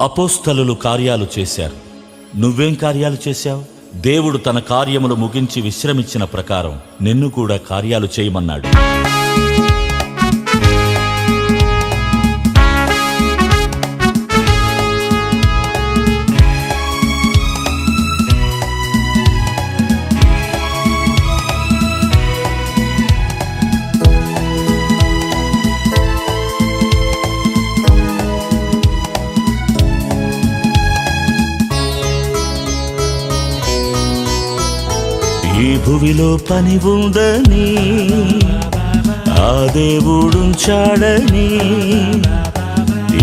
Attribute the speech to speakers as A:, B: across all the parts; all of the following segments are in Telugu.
A: అపోస్తలులు కార్యాలు చేశారు. నువ్వేం కార్యాలు చేశావు? దేవుడు తన కార్యములు ముగించి విశ్రమించిన ప్రకారం నిన్ను కూడా కార్యాలు చేయమన్నాడు. ఈ భువిలో పని ఉందని ఆ దేవుడుంచాడని,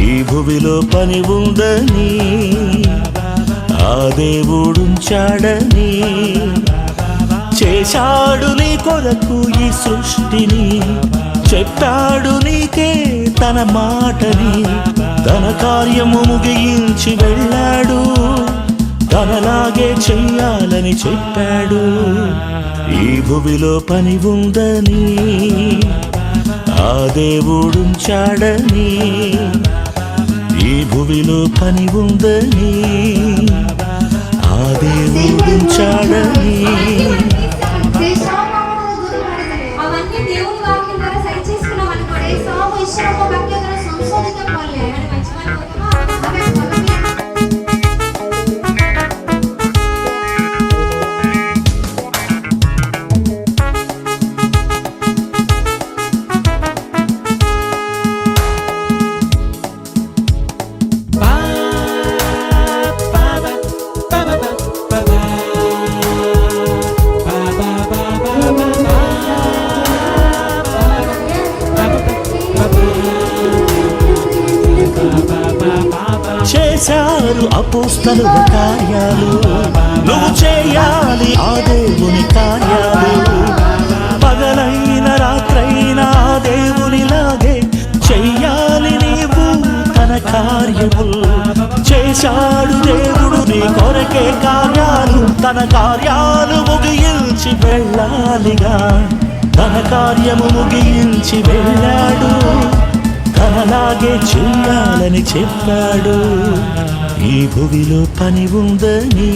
A: ఈ భువిలో పని ఉందని ఆ దేవుడుంచాడని, చేశాడు నీ కొరకు ఈ సృష్టిని, చెప్పాడు నీకే తన మాటని, తన కార్యము ముగించి వెళ్ళాడు, తనలాగే చెయ్యాలని చెప్పాడు. ఈ భువిలో పని ఉందని ఆ దేవుడుంచాడని, ఈ భువిలో పని ఉందని ఆ దేవుడుంచాడని. చేశారు అపోస్తలుల కార్యాలు, నువ్వు చేయాలి ఆ దేవుని కార్యాలు. పగలైన రాత్రైనా ఆ దేవునిలాగే చెయ్యాలి నీవు తన కార్యములు. చేశాడు దేవుడు నీ కొరకే కార్యాలు, తన కార్యాలు ముగించి వెళ్ళాలిగా, తన కార్యము ముగించి వెళ్ళాడు, తనలాగే చెయ్యాలని చెప్పాడు. ఈ భువిలో పని ఉందని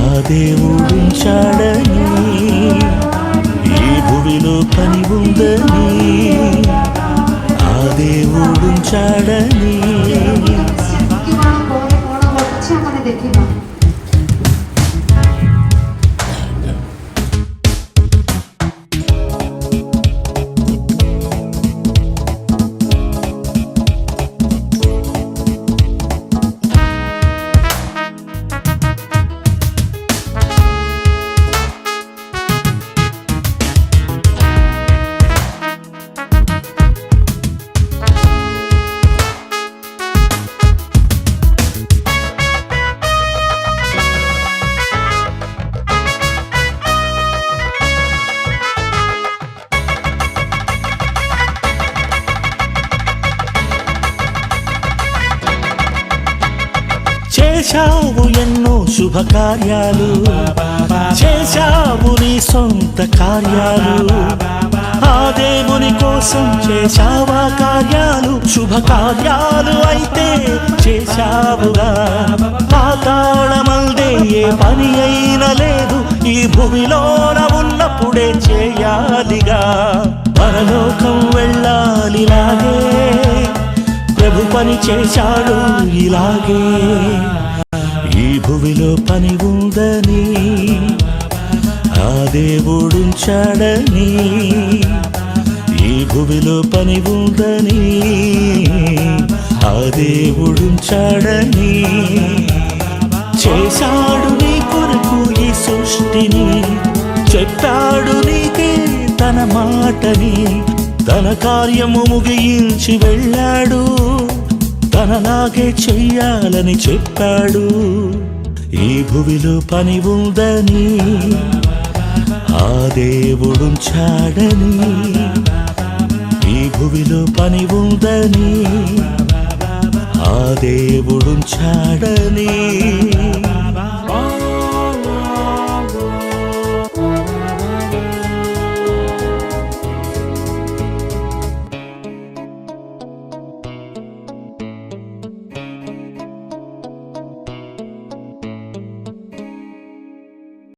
A: ఆ దేవుడుంచాడని, ఈ భువిలో పని ఉందని ఆ దేవుడుంచాడని. చేశావు ఎన్నో శుభకార్యాలు, చేశావు నీ సొంత కార్యాలు, ఆ దేవుని కోసం చేశావా కార్యాలు, శుభకార్యాలు అయితే చేశావుగా. పాతాళమల్దే ఏ పని అయినా లేదు, ఈ భూమిలోన ఉన్నప్పుడే చేయాలిగా. పరలోకం వెళ్ళాలిలాగే, ప్రభు పని చేశాడు ఇలాగే. ఈ భూమిలో పని ఉందని ఆ దేవుడుంచాడని, ఈ భూమిలో పని ఉందని ఆ దేవుడుంచాడని. చేశాడు నీ కొరకు ఈ సృష్టిని, చెప్పాడు నీకే తన మాటని, తన కార్యము ముగించి వెళ్ళాడు, తనలాగే చెయ్యాలని చెప్పాడు. ఈ భూమిలో పని ఉందని ఆ దేవుడుంచాడని, ఈ భూమిలో పని ఉందని ఆ దేవుడుంచాడని.